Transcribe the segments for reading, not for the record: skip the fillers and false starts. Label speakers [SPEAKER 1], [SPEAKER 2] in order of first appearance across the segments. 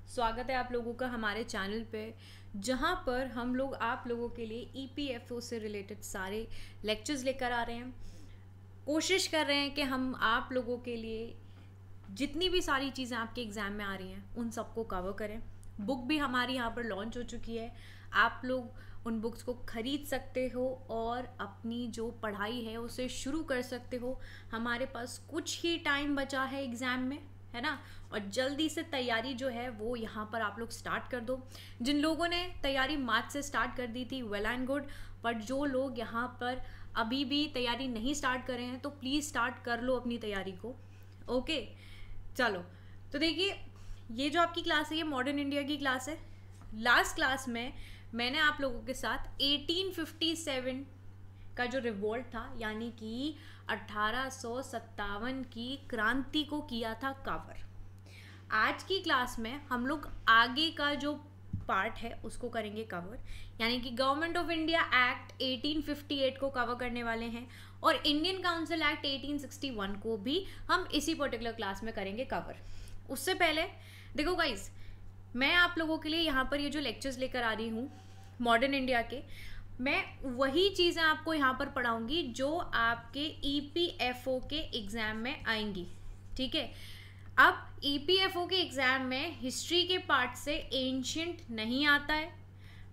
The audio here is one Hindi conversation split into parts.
[SPEAKER 1] स्वागत है आप लोगों का हमारे चैनल पे, जहाँ पर हम लोग आप लोगों के लिए ईपीएफओ से रिलेटेड सारे लेक्चर्स लेकर आ रहे हैं। कोशिश कर रहे हैं कि हम आप लोगों के लिए जितनी भी सारी चीज़ें आपके एग्ज़ाम में आ रही हैं उन सबको कवर करें। बुक भी हमारी यहाँ पर लॉन्च हो चुकी है, आप लोग उन बुक्स को ख़रीद सकते हो और अपनी जो पढ़ाई है उसे शुरू कर सकते हो। हमारे पास कुछ ही टाइम बचा है एग्ज़ाम में, है ना, और जल्दी से तैयारी जो है वो यहाँ पर आप लोग स्टार्ट कर दो। जिन लोगों ने तैयारी मार्च से स्टार्ट कर दी थी वेल एंड गुड, बट जो लोग यहाँ पर अभी भी तैयारी नहीं स्टार्ट करे हैं तो प्लीज़ स्टार्ट कर लो अपनी तैयारी को। ओके चलो, तो देखिए ये जो आपकी क्लास है ये मॉडर्न इंडिया की क्लास है। लास्ट क्लास में मैंने आप लोगों के साथ 1857 का जो रिवोल्ट था यानी कि 1857 की क्रांति को किया था कवर। आज की क्लास में हम लोग आगे का जो पार्ट है उसको करेंगे कवर, यानी कि गवर्नमेंट ऑफ इंडिया एक्ट 1858 को कवर करने वाले हैं और इंडियन काउंसिल एक्ट 1861 को भी हम इसी पर्टिकुलर क्लास में करेंगे कवर। उससे पहले देखो गाइस, मैं आप लोगों के लिए यहाँ पर ये जो लेक्चर्स लेकर आ रही हूँ मॉडर्न इंडिया के, मैं वही चीज़ें आपको यहाँ पर पढ़ाऊँगी जो आपके ईपीएफओ के एग्ज़ाम में आएंगी, ठीक है। अब ईपीएफओ के एग्ज़ाम में हिस्ट्री के पार्ट से एंशियंट नहीं आता है,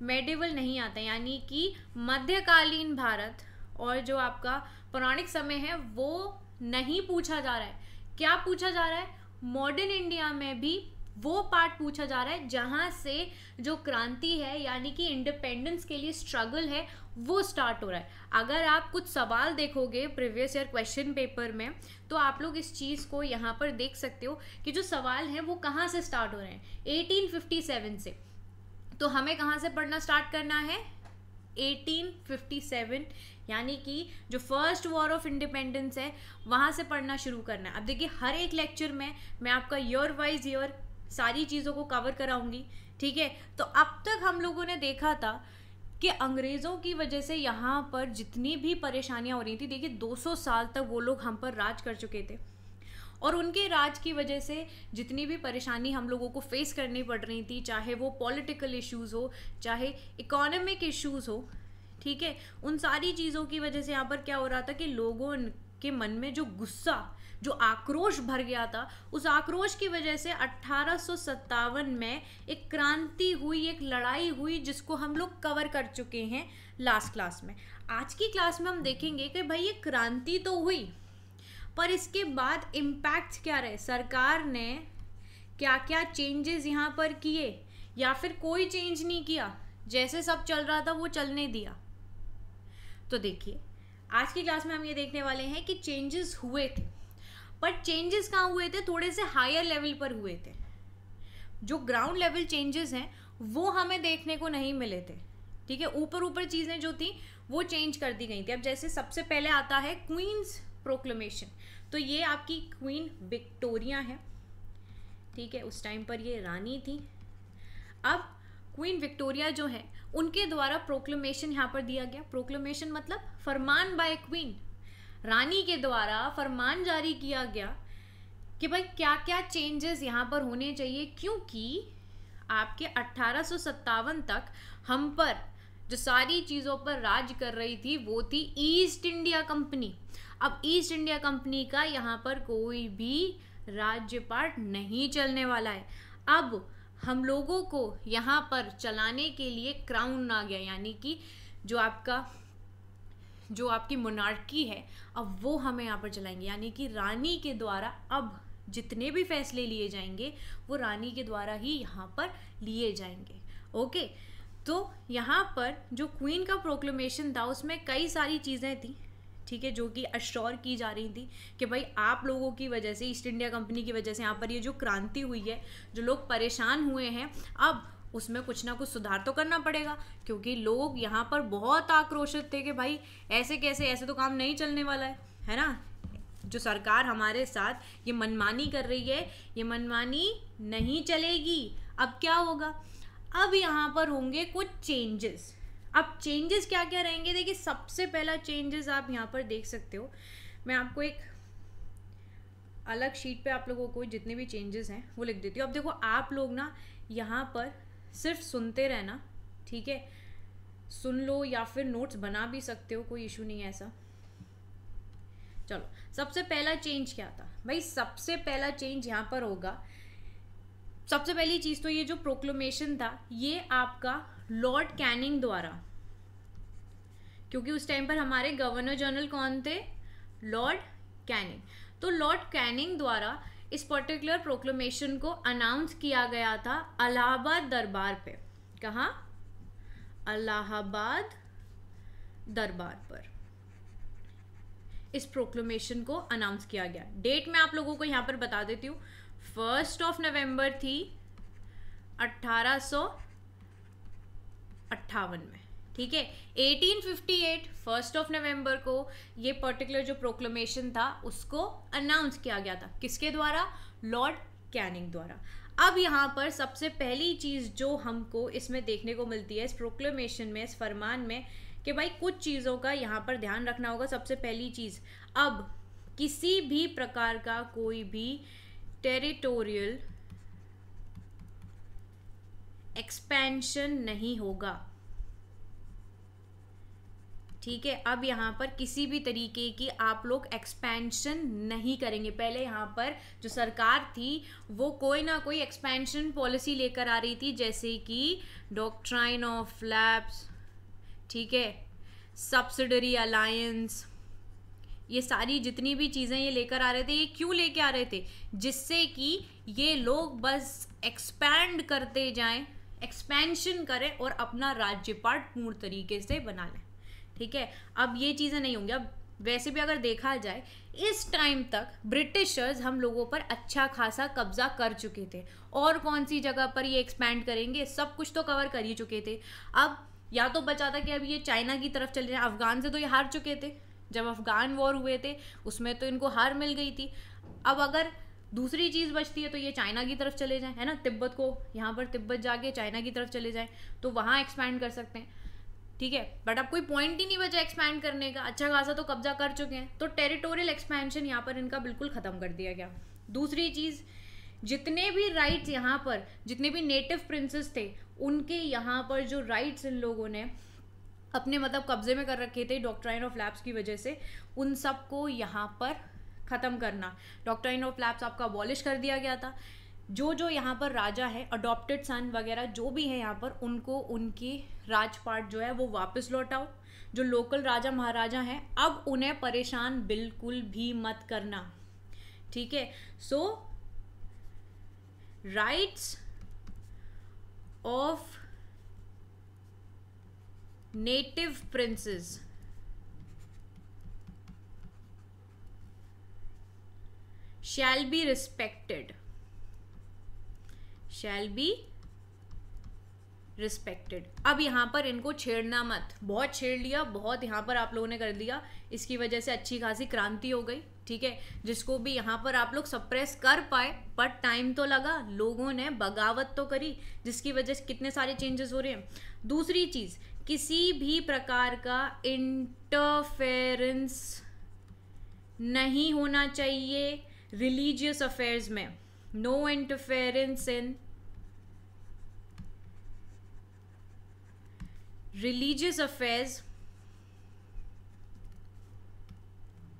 [SPEAKER 1] मेडिवल नहीं आता है, यानी कि मध्यकालीन भारत और जो आपका पौराणिक समय है वो नहीं पूछा जा रहा है। क्या पूछा जा रहा है? मॉडर्न इंडिया में भी वो पार्ट पूछा जा रहा है जहाँ से जो क्रांति है यानी कि इंडिपेंडेंस के लिए स्ट्रगल है वो स्टार्ट हो रहा है। अगर आप कुछ सवाल देखोगे प्रीवियस ईयर क्वेश्चन पेपर में तो आप लोग इस चीज़ को यहाँ पर देख सकते हो कि जो सवाल हैं वो कहाँ से स्टार्ट हो रहे हैं, 1857 से। तो हमें कहाँ से पढ़ना स्टार्ट करना है? 1857 यानी कि जो फर्स्ट वॉर ऑफ इंडिपेंडेंस है वहाँ से पढ़ना शुरू करना है। अब देखिए हर एक लेक्चर में मैं आपका ईयर वाइज ईयर सारी चीज़ों को कवर कराऊंगी, ठीक है। तो अब तक हम लोगों ने देखा था कि अंग्रेज़ों की वजह से यहाँ पर जितनी भी परेशानियाँ हो रही थी, देखिए 200 साल तक वो लोग हम पर राज कर चुके थे और उनके राज की वजह से जितनी भी परेशानी हम लोगों को फेस करनी पड़ रही थी, चाहे वो पॉलिटिकल इश्यूज़ हो चाहे इकोनॉमिक इश्यूज़ हो, ठीक है, उन सारी चीज़ों की वजह से यहाँ पर क्या हो रहा था कि लोगों के मन में जो गुस्सा, जो आक्रोश भर गया था, उस आक्रोश की वजह से 1857 में एक क्रांति हुई, एक लड़ाई हुई जिसको हम लोग कवर कर चुके हैं लास्ट क्लास में। आज की क्लास में हम देखेंगे कि भाई ये क्रांति तो हुई पर इसके बाद इम्पैक्ट क्या रहे, सरकार ने क्या क्या चेंजेस यहाँ पर किए या फिर कोई चेंज नहीं किया, जैसे सब चल रहा था वो चलने दिया। तो देखिए आज की क्लास में हम ये देखने वाले हैं कि चेंजेस हुए थे, पर चेंजेस कहाँ हुए थे? थोड़े से हायर लेवल पर हुए थे। जो ग्राउंड लेवल चेंजेस हैं वो हमें देखने को नहीं मिले थे, ठीक है। ऊपर ऊपर चीज़ें जो थी वो चेंज कर दी गई थी। अब जैसे सबसे पहले आता है क्वींस प्रोक्लेमेशन, तो ये आपकी क्वीन विक्टोरिया है, ठीक है, उस टाइम पर ये रानी थी। अब क्वीन विक्टोरिया जो है उनके द्वारा प्रोक्लेमेशन यहाँ पर दिया गया। प्रोक्लेमेशन मतलब फरमान बाय क्वीन, रानी के द्वारा फरमान जारी किया गया कि भाई क्या क्या चेंजेस यहाँ पर होने चाहिए, क्योंकि आपके 1857 तक हम पर जो सारी चीज़ों पर राज कर रही थी वो थी ईस्ट इंडिया कंपनी। अब ईस्ट इंडिया कंपनी का यहाँ पर कोई भी राज्य पार्ट नहीं चलने वाला है। अब हम लोगों को यहाँ पर चलाने के लिए क्राउन आ गया, यानी कि जो आपकी मोनार्की है अब वो हमें यहाँ पर चलाएंगे, यानी कि रानी के द्वारा अब जितने भी फैसले लिए जाएंगे वो रानी के द्वारा ही यहाँ पर लिए जाएंगे। ओके, तो यहाँ पर जो क्वीन का प्रोक्लेमेशन था उसमें कई सारी चीज़ें थी, ठीक है, जो कि अश्योर की जा रही थी कि भाई आप लोगों की वजह से, ईस्ट इंडिया कंपनी की वजह से यहाँ पर ये जो क्रांति हुई है, जो लोग परेशान हुए हैं, अब उसमें कुछ ना कुछ सुधार तो करना पड़ेगा, क्योंकि लोग यहाँ पर बहुत आक्रोशित थे कि भाई ऐसे कैसे, ऐसे तो काम नहीं चलने वाला है ना। जो सरकार हमारे साथ ये मनमानी कर रही है, ये मनमानी नहीं चलेगी। अब क्या होगा? अब यहाँ पर होंगे कुछ चेंजेस। अब चेंजेस क्या क्या रहेंगे? देखिए सबसे पहला चेंजेस आप यहाँ पर देख सकते हो, मैं आपको एक अलग शीट पे आप लोगों को जितने भी चेंजेस हैं वो लिख देती हूँ। अब देखो आप लोग ना यहाँ पर सिर्फ सुनते रहना, ठीक है, सुन लो या फिर नोट्स बना भी सकते हो, कोई इशू नहीं है ऐसा। चलो सबसे पहला चेंज क्या था भाई? सबसे पहला चेंज यहाँ पर होगा, सबसे पहली चीज तो ये जो प्रोक्लेमेशन था ये आपका लॉर्ड कैनिंग द्वारा, क्योंकि उस टाइम पर हमारे गवर्नर जनरल कौन थे? Lord Canning. तो लॉर्ड कैनिंग द्वारा इस पर्टिकुलर प्रोक्लेमेशन को अनाउंस किया गया था इलाहाबाद दरबार पे। कहाँ? इलाहाबाद दरबार पर इस प्रोक्लेमेशन को अनाउंस किया गया। डेट मैं आप लोगों को यहाँ पर बता देती हूँ, 1 नवंबर थी 1858 में, ठीक है। 1858 1 नवंबर को ये पर्टिकुलर जो प्रोक्लेमेशन था उसको अनाउंस किया गया था। किसके द्वारा? लॉर्ड कैनिंग द्वारा। अब यहाँ पर सबसे पहली चीज़ जो हमको इसमें देखने को मिलती है इस प्रोक्लेमेशन में, इस फरमान में, कि भाई कुछ चीज़ों का यहाँ पर ध्यान रखना होगा। सबसे पहली चीज़, अब किसी भी प्रकार का कोई भी टेरिटोरियल एक्सपेंशन नहीं होगा, ठीक है। अब यहाँ पर किसी भी तरीके की आप लोग एक्सपेंशन नहीं करेंगे। पहले यहाँ पर जो सरकार थी वो कोई ना कोई एक्सपेंशन पॉलिसी लेकर आ रही थी, जैसे कि डॉक्ट्राइन ऑफ लैप्स, ठीक है, सब्सिडरी अलायंस, ये सारी जितनी भी चीज़ें ये लेकर आ रहे थे, ये क्यों लेके आ रहे थे? जिससे कि ये लोग बस एक्सपैंड करते जाएं, एक्सपेंशन करें और अपना राज्यपाट पूर्ण तरीके से बना लें, ठीक है। अब ये चीज़ें नहीं होंगी। अब वैसे भी अगर देखा जाए इस टाइम तक ब्रिटिशर्स हम लोगों पर अच्छा खासा कब्जा कर चुके थे, और कौन सी जगह पर ये एक्सपैंड करेंगे? सब कुछ तो कवर कर ही चुके थे। अब या तो बचा था कि अब ये चाइना की तरफ चले जाए। अफगान से तो ये हार चुके थे, जब अफगान वॉर हुए थे उसमें तो इनको हार मिल गई थी। अब अगर दूसरी चीज़ बचती है तो ये चाइना की तरफ चले जाएं, है ना, तिब्बत को, यहाँ पर तिब्बत जाके चाइना की तरफ चले जाएं तो वहाँ एक्सपैंड कर सकते हैं, ठीक है। बट अब कोई पॉइंट ही नहीं बचा एक्सपैंड करने का, अच्छा खासा तो कब्जा कर चुके हैं, तो टेरिटोरियल एक्सपेंशन यहाँ पर इनका बिल्कुल ख़त्म कर दिया गया। दूसरी चीज़, जितने भी राइट्स यहाँ पर, जितने भी नेटिव प्रिंसेस थे, उनके यहाँ पर जो राइट्स इन लोगों ने अपने मतलब कब्जे में कर रखे थे डॉक्ट्राइन ऑफ लैप्स की वजह से, उन सबको यहाँ पर ख़त्म करना। डॉक्ट्राइन ऑफ लैप्स आपका अबॉलिश कर दिया गया था। जो यहाँ पर राजा है, अडॉप्टेड सन वगैरह जो भी है यहाँ पर, उनको उनकी राजपाट जो है वो वापस लौटाओ। जो लोकल राजा महाराजा हैं अब उन्हें परेशान बिल्कुल भी मत करना, ठीक है। So rights of native princes shall be respected, shall be respected। अब यहाँ पर इनको छेड़ना मत, बहुत छेड़ लिया, बहुत यहाँ पर आप लोगों ने कर दिया, इसकी वजह से अच्छी खासी क्रांति हो गई, ठीक है। जिसको भी यहाँ पर आप लोग सप्रेस कर पाए, पर टाइम तो लगा, लोगों ने बगावत तो करी, जिसकी वजह से कितने सारे चेंजेस हो रहे हैं। दूसरी चीज़, किसी भी प्रकार का इंटरफेरेंस नहीं होना चाहिए रिलीजियस अफेयर्स में। No interference in religious affairs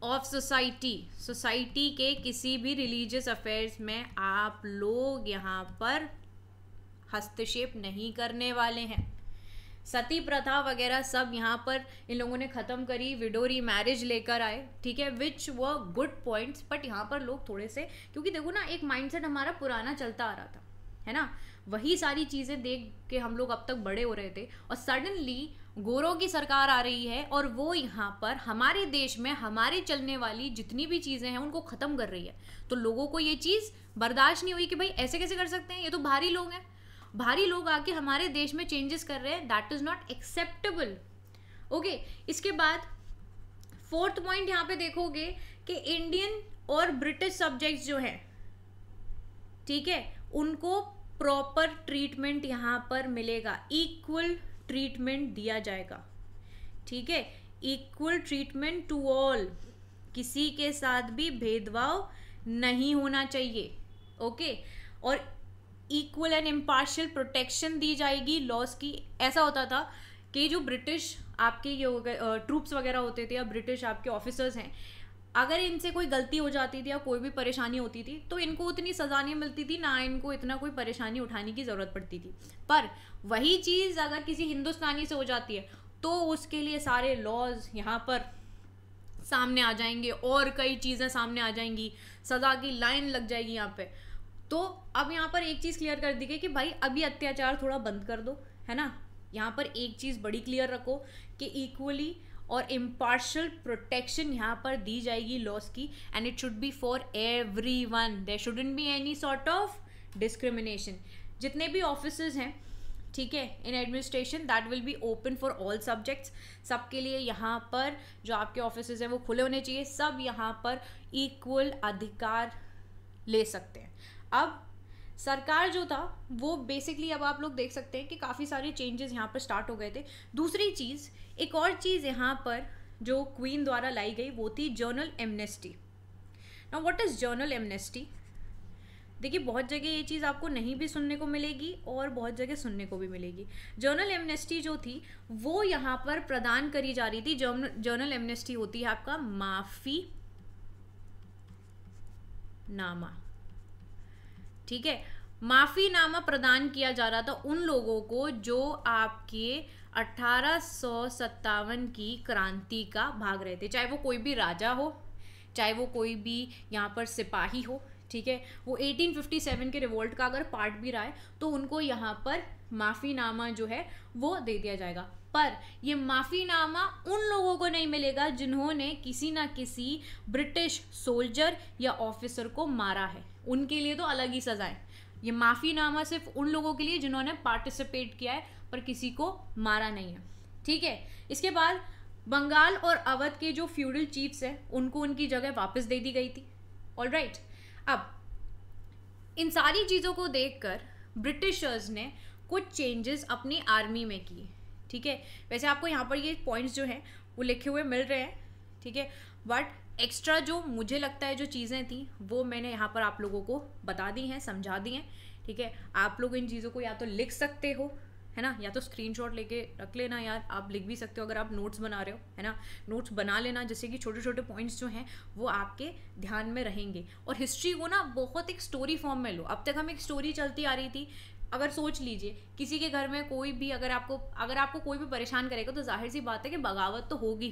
[SPEAKER 1] of society के किसी भी रिलीजियस अफेयर्स में आप लोग यहाँ पर हस्तक्षेप नहीं करने वाले हैं। सती प्रथा वगैरह सब यहाँ पर इन लोगों ने ख़त्म करी, विडो रीमैरिज लेकर आए, ठीक है, विच वो गुड पॉइंट्स। बट यहाँ पर लोग थोड़े से, क्योंकि देखो ना, एक माइंडसेट हमारा पुराना चलता आ रहा था, है ना, वही सारी चीज़ें देख के हम लोग अब तक बड़े हो रहे थे, और सडनली गोरों की सरकार आ रही है और वो यहाँ पर हमारे देश में हमारी चलने वाली जितनी भी चीज़ें हैं उनको ख़त्म कर रही है। तो लोगों को ये चीज़ बर्दाश्त नहीं हुई कि भाई ऐसे कैसे कर सकते हैं, ये तो भारी लोग हैं, भारी लोग आके हमारे देश में चेंजेस कर रहे हैं, that is not acceptable. Okay, इसके बाद फोर्थ पॉइंट यहाँ पे देखोगे कि इंडियन और ब्रिटिश सब्जेक्ट्स जो हैं, ठीक है, उनको प्रॉपर ट्रीटमेंट यहाँ पर मिलेगा, इक्वल ट्रीटमेंट दिया जाएगा, ठीक है, इक्वल ट्रीटमेंट टू ऑल, किसी के साथ भी भेदभाव नहीं होना चाहिए, ओके। और इक्वल एंड इम्पार्शियल प्रोटेक्शन दी जाएगी लॉज की। ऐसा होता था कि जो ब्रिटिश आपके ये ट्रूप्स वगैरह होते थे या ब्रिटिश आपके ऑफिसर्स हैं, अगर इनसे कोई गलती हो जाती थी या कोई भी परेशानी होती थी तो इनको उतनी सज़ा नहीं मिलती थी, ना इनको इतना कोई परेशानी उठाने की ज़रूरत पड़ती थी। पर वही चीज़ अगर किसी हिंदुस्तानी से हो जाती है तो उसके लिए सारे लॉज यहाँ पर सामने आ जाएंगे और कई चीज़ें सामने आ जाएंगी, सज़ा की लाइन लग जाएगी यहाँ पे। तो अब यहाँ पर एक चीज़ क्लियर कर दी गई कि भाई अभी अत्याचार थोड़ा बंद कर दो, है ना। यहाँ पर एक चीज़ बड़ी क्लियर रखो कि इक्वली और इम्पार्शियल प्रोटेक्शन यहाँ पर दी जाएगी लॉस की, and it should be for everyone, there shouldn't be any sort of discrimination. जितने भी ऑफिसर्स हैं, ठीक है, in administration, that will be open for all subjects. सबके लिए यहाँ पर जो आपके ऑफिसर्स हैं वो खुले होने चाहिए, सब यहाँ पर इक्वल अधिकार ले सकते हैं। अब सरकार जो था वो बेसिकली, अब आप लोग देख सकते हैं कि काफ़ी सारे चेंजेस यहाँ पर स्टार्ट हो गए थे। दूसरी चीज़, एक और चीज़ यहाँ पर जो क्वीन द्वारा लाई गई वो थी journal amnesty. Now what is journal amnesty? देखिए बहुत जगह ये चीज़ आपको नहीं भी सुनने को मिलेगी और बहुत जगह सुनने को भी मिलेगी। जर्नल एमनेस्टी जो थी वो यहाँ पर प्रदान करी जा रही थी। जर्नल एमनेस्टी होती है आपका माफ़ी नामा, ठीक है। माफ़ीनामा प्रदान किया जा रहा था उन लोगों को जो आपके 1857 की क्रांति का भाग रहे थे, चाहे वो कोई भी राजा हो, चाहे वो कोई भी यहाँ पर सिपाही हो, ठीक है। वो 1857 के रिवोल्ट का अगर पार्ट भी रहा है तो उनको यहाँ पर माफ़ीनामा जो है वो दे दिया जाएगा। पर ये माफ़ीनामा उन लोगों को नहीं मिलेगा जिन्होंने किसी ना किसी ब्रिटिश सोल्जर या ऑफिसर को मारा है, उनके लिए तो अलग ही सज़ा है। ये माफ़ीनामा सिर्फ उन लोगों के लिए जिन्होंने पार्टिसिपेट किया है पर किसी को मारा नहीं है, ठीक है। इसके बाद बंगाल और अवध के जो फ्यूडल चीफ्स हैं उनको उनकी जगह वापस दे दी गई थी। ऑलराइट, अब इन सारी चीज़ों को देखकर ब्रिटिशर्स ने कुछ चेंजेस अपनी आर्मी में किए, ठीक है। वैसे आपको यहाँ पर ये पॉइंट्स जो हैं वो लिखे हुए मिल रहे हैं, ठीक है, बट एक्स्ट्रा जो मुझे लगता है जो चीज़ें थी वो मैंने यहाँ पर आप लोगों को बता दी हैं, समझा दी हैं, ठीक है। आप लोग इन चीज़ों को या तो लिख सकते हो, है ना, या तो स्क्रीनशॉट लेके रख लेना। यार आप लिख भी सकते हो अगर आप नोट्स बना रहे हो, है ना, नोट्स बना लेना, जिससे कि छोटे छोटे पॉइंट्स जो हैं वो आपके ध्यान में रहेंगे। और हिस्ट्री को ना बहुत एक स्टोरी फॉर्म में लो। अब तक हम एक स्टोरी चलती आ रही थी। अगर सोच लीजिए किसी के घर में कोई भी अगर आपको कोई भी परेशान करेगा तो जाहिर सी बात है कि बगावत तो होगी।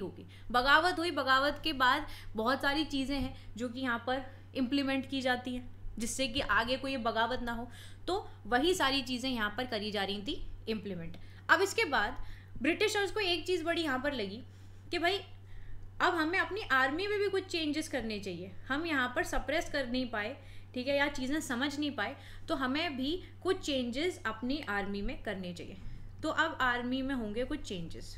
[SPEAKER 1] बगावत हुई, बगावत के बाद बहुत सारी चीज़ें हैं जो कि यहाँ पर इम्प्लीमेंट की जाती हैं जिससे कि आगे कोई बगावत ना हो। तो वही सारी चीज़ें यहाँ पर करी जा रही थी इम्प्लीमेंट। अब इसके बाद ब्रिटिशर्स को एक चीज़ बड़ी यहाँ पर लगी कि भाई अब हमें अपनी आर्मी में भी कुछ चेंजेस करने चाहिए। हम यहाँ पर सप्रेस कर नहीं पाए, ठीक है, या चीज़ें समझ नहीं पाए, तो हमें भी कुछ चेंजेस अपनी आर्मी में करने चाहिए। तो अब आर्मी में होंगे कुछ चेंजेस।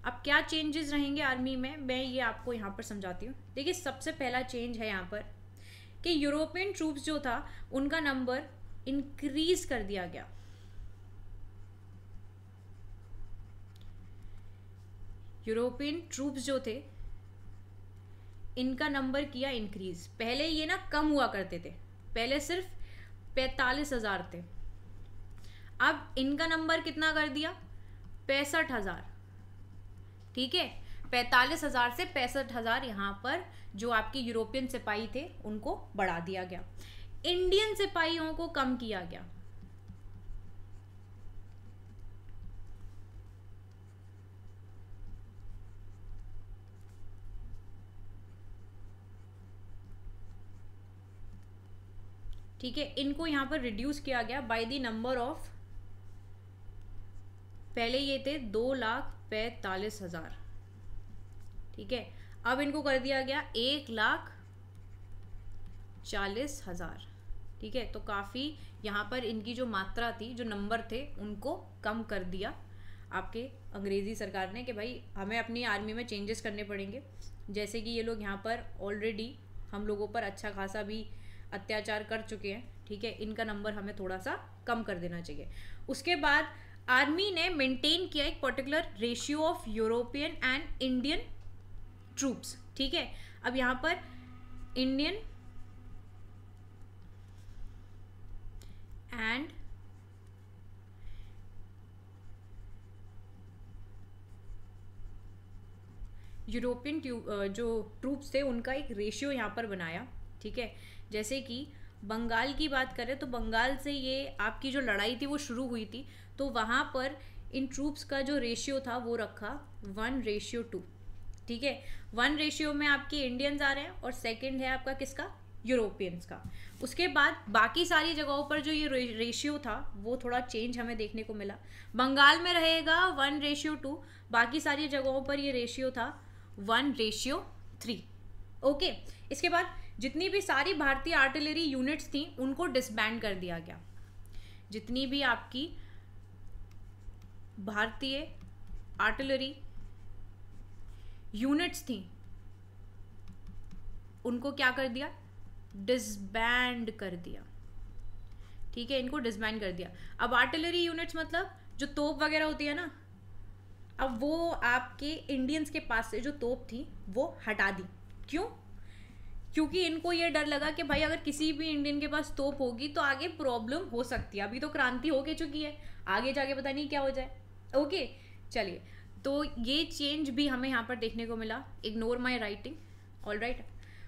[SPEAKER 1] अब क्या चेंजेस रहेंगे आर्मी में, मैं ये आपको यहाँ पर समझाती हूँ। देखिए सबसे पहला चेंज है यहाँ पर कि यूरोपियन ट्रूप्स जो था उनका नंबर इंक्रीज कर दिया गया। यूरोपियन ट्रूप्स जो थे इनका नंबर किया इंक्रीज। पहले ये ना कम हुआ करते थे, पहले सिर्फ 45,000 थे, अब इनका नंबर कितना कर दिया, 65,000, ठीक है। 45,000 से 65,000 यहाँ पर जो आपके यूरोपियन सिपाही थे उनको बढ़ा दिया गया। इंडियन सिपाहियों को कम किया गया। ठीक है, इनको यहाँ पर रिड्यूस किया गया बाय द नंबर ऑफ, पहले ये थे 2,45,000, ठीक है, अब इनको कर दिया गया 1,40,000, ठीक है। तो काफ़ी यहाँ पर इनकी जो मात्रा थी, जो नंबर थे, उनको कम कर दिया आपके अंग्रेज़ी सरकार ने कि भाई हमें अपनी आर्मी में चेंजेस करने पड़ेंगे। जैसे कि ये लोग यहाँ पर ऑलरेडी हम लोगों पर अच्छा खासा भी अत्याचार कर चुके हैं, ठीक है, इनका नंबर हमें थोड़ा सा कम कर देना चाहिए। उसके बाद आर्मी ने मेंटेन किया एक particular ratio of European and Indian troops, ठीक है। अब यहाँ पर इंडियन एंड यूरोपियन जो ट्रूप्स थे उनका एक रेशियो यहाँ पर बनाया, ठीक है। जैसे कि बंगाल की बात करें तो बंगाल से ये आपकी जो लड़ाई थी वो शुरू हुई थी, तो वहाँ पर इन ट्रूप्स का जो रेशियो था वो रखा 1:2, ठीक है। 1 रेशियो में आपके इंडियंस आ रहे हैं और सेकंड है आपका किसका, यूरोपियंस का। उसके बाद बाकी सारी जगहों पर जो ये रेशियो था वो थोड़ा चेंज हमें देखने को मिला। बंगाल में रहेगा 1:2, बाकी सारी जगहों पर ये रेशियो था 1:3, ओके। इसके बाद जितनी भी सारी भारतीय आर्टिलरी यूनिट्स थी उनको डिसबैंड कर दिया गया। जितनी भी आपकी भारतीय आर्टिलरी यूनिट्स थी उनको क्या कर दिया, डिसबैंड कर दिया, ठीक है। इनको डिसबैंड कर दिया। अब आर्टिलरी यूनिट्स मतलब जो तोप वगैरह होती है ना, अब वो आपके इंडियंस के पास से जो तोप थी वो हटा दी। क्यों? क्योंकि इनको ये डर लगा कि भाई अगर किसी भी इंडियन के पास तोप होगी तो आगे प्रॉब्लम हो सकती है। अभी तो क्रांति हो के चुकी है, आगे जाके पता नहीं क्या हो जाए, ओके। चलिए, तो ये चेंज भी हमें यहाँ पर देखने को मिला। Ignore my writing, all right.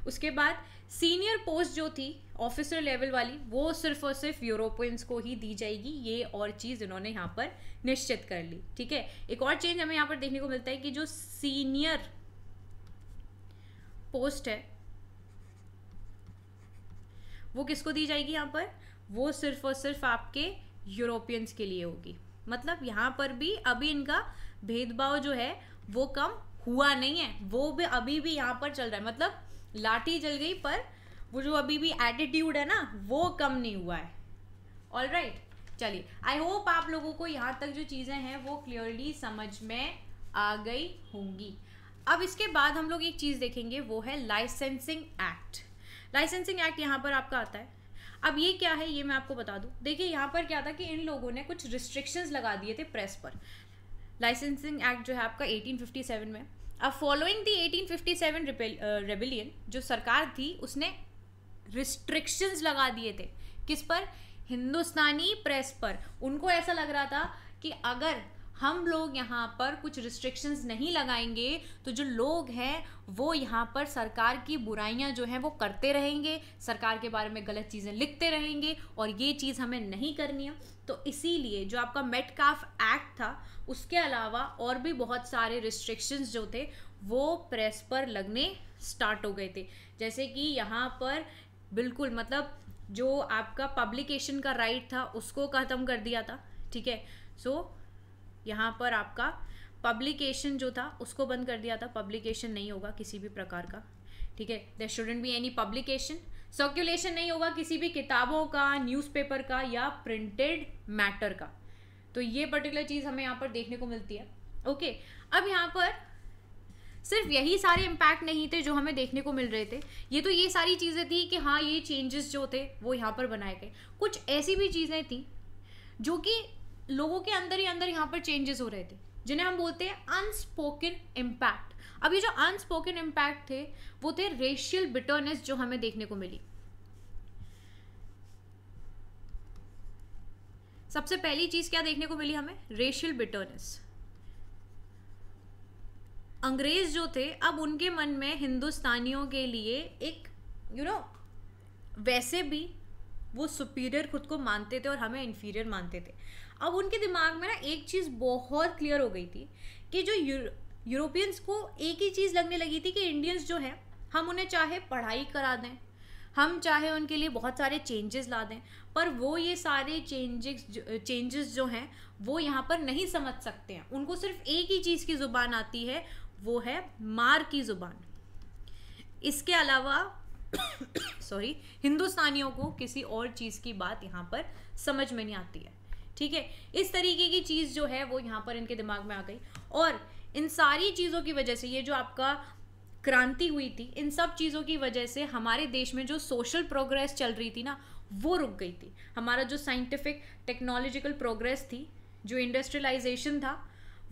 [SPEAKER 1] उसके बाद सीनियर पोस्ट जो थी ऑफिसर लेवल वाली वो सिर्फ और सिर्फ यूरोपियंस को ही दी जाएगी, ये और चीज़ इन्होंने यहाँ पर निश्चित कर ली, ठीक है। एक और चेंज हमें यहाँ पर देखने को मिलता है कि जो सीनियर पोस्ट है वो किसको दी जाएगी यहाँ पर, वो सिर्फ और सिर्फ आपके यूरोपियंस के लिए होगी। मतलब यहाँ पर भी अभी इनका भेदभाव जो है वो कम हुआ नहीं है, वो भी अभी भी यहाँ पर चल रहा है। मतलब लाठी जल गई पर वो जो अभी भी एटीट्यूड है ना वो कम नहीं हुआ है, ऑल राइट। चलिए, आई होप आप लोगों को यहाँ तक जो चीज़ें हैं वो क्लियरली समझ में आ गई होंगी। अब इसके बाद हम लोग एक चीज़ देखेंगे, वो है लाइसेंसिंग एक्ट। लाइसेंसिंग एक्ट यहाँ पर आपका आता है। अब ये क्या है ये मैं आपको बता दूं। देखिए यहाँ पर क्या था कि इन लोगों ने कुछ रिस्ट्रिक्शंस लगा दिए थे प्रेस पर। लाइसेंसिंग एक्ट जो है आपका 1857 में। अब फॉलोइंग दी 1857 रेबेलियन जो सरकार थी उसने रिस्ट्रिक्शंस लगा दिए थे किस पर, हिंदुस्तानी प्रेस पर। उनको ऐसा लग रहा था कि अगर हम लोग यहाँ पर कुछ रिस्ट्रिक्शंस नहीं लगाएंगे तो जो लोग हैं वो यहाँ पर सरकार की बुराइयाँ जो हैं वो करते रहेंगे, सरकार के बारे में गलत चीज़ें लिखते रहेंगे और ये चीज़ हमें नहीं करनी है। तो इसीलिए जो आपका मेटकाफ एक्ट था उसके अलावा और भी बहुत सारे रिस्ट्रिक्शंस जो थे वो प्रेस पर लगने स्टार्ट हो गए थे। जैसे कि यहाँ पर बिल्कुल मतलब जो आपका पब्लिकेशन का राइट था उसको ख़त्म कर दिया था, ठीक है। सो यहाँ पर आपका पब्लिकेशन जो था उसको बंद कर दिया था, पब्लिकेशन नहीं होगा किसी भी प्रकार का, ठीक है। There shouldn't be any publication, circulation नहीं होगा किसी भी किताबों का, न्यूज़पेपर का या प्रिंटेड मैटर का। तो ये पर्टिकुलर चीज़ हमें यहाँ पर देखने को मिलती है, ओके। अब यहाँ पर सिर्फ यही सारे इम्पैक्ट नहीं थे जो हमें देखने को मिल रहे थे, ये सारी चीज़ें थी कि हाँ ये चेंजेस जो थे वो यहाँ पर बनाए गए। कुछ ऐसी भी चीज़ें थी जो कि लोगों के अंदर ही अंदर यहाँ पर चेंजेस हो रहे थे जिन्हें हम बोलते हैं अनस्पोकन इम्पैक्ट। अब ये जो अनस्पोकन इम्पैक्ट थे वो थे रेशियल बिटरनेस जो हमें देखने को मिली। सबसे पहली चीज क्या देखने को मिली हमें, रेशियल बिटरनेस। अंग्रेज जो थे अब उनके मन में हिंदुस्तानियों के लिए एक वैसे भी वो सुपीरियर खुद को मानते थे और हमें इन्फीरियर मानते थे। अब उनके दिमाग में ना एक चीज़ बहुत क्लियर हो गई थी कि जो यूरोपियंस को एक ही चीज़ लगने लगी थी कि इंडियंस जो हैं हम उन्हें चाहे पढ़ाई करा दें, हम चाहे उनके लिए बहुत सारे चेंजेस ला दें, पर वो ये सारे चेंजेस जो हैं वो यहाँ पर नहीं समझ सकते हैं। उनको सिर्फ एक ही चीज़ की ज़ुबान आती है, वो है मार की ज़ुबान। इसके अलावा सॉरी हिंदुस्तानियों को किसी और चीज़ की बात यहाँ पर समझ में नहीं आती है, ठीक है। इस तरीके की चीज़ जो है वो यहाँ पर इनके दिमाग में आ गई और इन सारी चीज़ों की वजह से ये जो आपका क्रांति हुई थी, इन सब चीज़ों की वजह से हमारे देश में जो सोशल प्रोग्रेस चल रही थी ना वो रुक गई थी। हमारा जो साइंटिफिक टेक्नोलॉजिकल प्रोग्रेस थी, जो इंडस्ट्रियलाइजेशन था,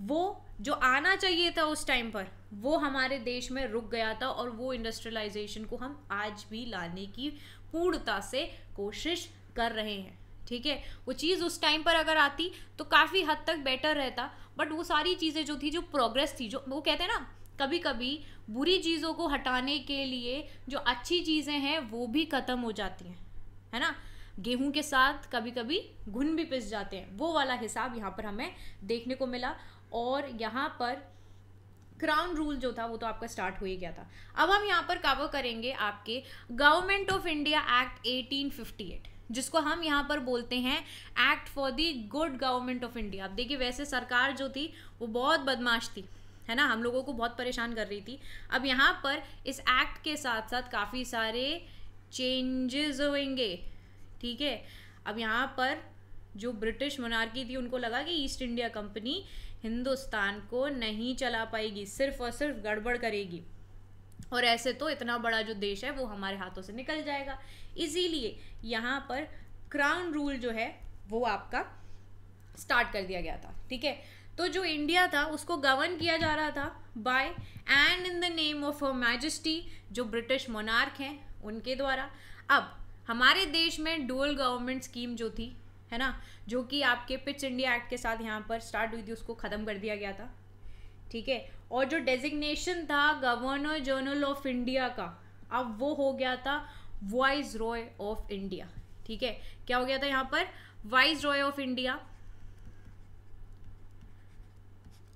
[SPEAKER 1] वो जो आना चाहिए था उस टाइम पर वो हमारे देश में रुक गया था, और वो इंडस्ट्रियलाइजेशन को हम आज भी लाने की पूर्णता से कोशिश कर रहे हैं। ठीक है, वो चीज़ उस टाइम पर अगर आती तो काफ़ी हद तक बेटर रहता, बट वो सारी चीज़ें जो थी, जो प्रोग्रेस थी, जो वो कहते हैं ना, कभी कभी बुरी चीज़ों को हटाने के लिए जो अच्छी चीज़ें हैं वो भी ख़त्म हो जाती हैं, है ना। गेहूं के साथ कभी कभी घुन भी पिस जाते हैं, वो वाला हिसाब यहाँ पर हमें देखने को मिला। और यहाँ पर क्राउन रूल जो था वो तो आपका स्टार्ट हो ही गया था। अब हम यहाँ पर कवर करेंगे आपके गवर्नमेंट ऑफ इंडिया एक्ट 1858, जिसको हम यहाँ पर बोलते हैं act for the good government of India. अब देखिए, वैसे सरकार जो थी वो बहुत बदमाश थी, है ना, हम लोगों को बहुत परेशान कर रही थी। अब यहाँ पर इस एक्ट के साथ साथ काफ़ी सारे चेंजेस होंगे। ठीक है, अब यहाँ पर जो ब्रिटिश मोनार्की थी उनको लगा कि ईस्ट इंडिया कंपनी हिंदुस्तान को नहीं चला पाएगी, सिर्फ और सिर्फ गड़बड़ करेगी, और ऐसे तो इतना बड़ा जो देश है वो हमारे हाथों से निकल जाएगा। इसीलिए यहाँ पर क्राउन रूल जो है वो आपका स्टार्ट कर दिया गया था। ठीक है, तो जो इंडिया था उसको गवर्न किया जा रहा था by and in the name of her majesty, जो ब्रिटिश मोनार्क हैं उनके द्वारा। अब हमारे देश में डुअल गवर्नमेंट स्कीम जो थी, है ना, जो कि आपके पिट्स इंडिया एक्ट के साथ यहाँ पर स्टार्ट हुई थी, उसको ख़त्म कर दिया गया था। ठीक है, और जो डेजिग्नेशन था गवर्नर जनरल ऑफ इंडिया का, अब वो हो गया था वाइस रॉय ऑफ इंडिया। ठीक है, क्या हो गया था यहाँ पर, वाइस रॉय ऑफ इंडिया।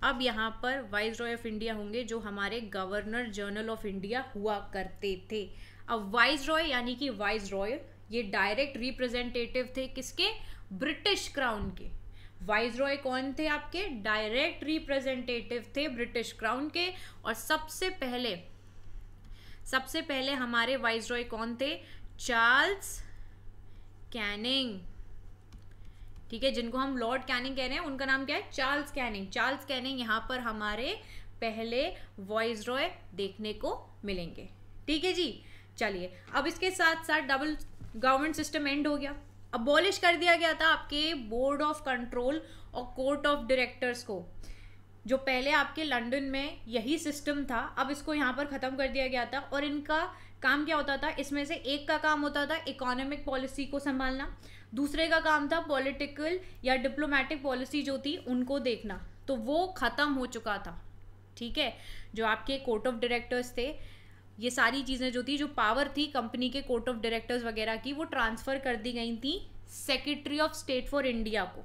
[SPEAKER 1] अब यहाँ पर वाइस रॉय ऑफ इंडिया होंगे जो हमारे गवर्नर जनरल ऑफ इंडिया हुआ करते थे। अब वाइस रॉय यानी कि वाइस रॉय, ये डायरेक्ट रिप्रेजेंटेटिव थे किसके, ब्रिटिश क्राउन के। वाइस रॉय कौन थे आपके, डायरेक्ट रिप्रेजेंटेटिव थे ब्रिटिश क्राउन के। और सबसे पहले हमारे वाइस रॉय कौन थे, चार्ल्स कैनिंग। ठीक है, जिनको हम लॉर्ड कैनिंग कह रहे हैं उनका नाम क्या है, चार्ल्स कैनिंग। चार्ल्स कैनिंग यहाँ पर हमारे पहले वॉइस रॉय देखने को मिलेंगे। ठीक है जी, चलिए अब इसके साथ साथ डबल गवर्नमेंट सिस्टम एंड हो गया। अबॉलिश कर दिया गया था आपके बोर्ड ऑफ कंट्रोल और कोर्ट ऑफ डायरेक्टर्स को, जो पहले आपके लंदन में यही सिस्टम था, अब इसको यहाँ पर ख़त्म कर दिया गया था। और इनका काम क्या होता था, इसमें से एक का काम होता था इकोनॉमिक पॉलिसी को संभालना, दूसरे का काम था पॉलिटिकल या डिप्लोमेटिक पॉलिसी जो थी उनको देखना, तो वो ख़त्म हो चुका था। ठीक है, जो आपके कोर्ट ऑफ डायरेक्टर्स थे, ये सारी चीज़ें जो थी, जो पावर थी कंपनी के कोर्ट ऑफ डायरेक्टर्स वगैरह की, वो ट्रांसफ़र कर दी गई थी secretary of state for India को।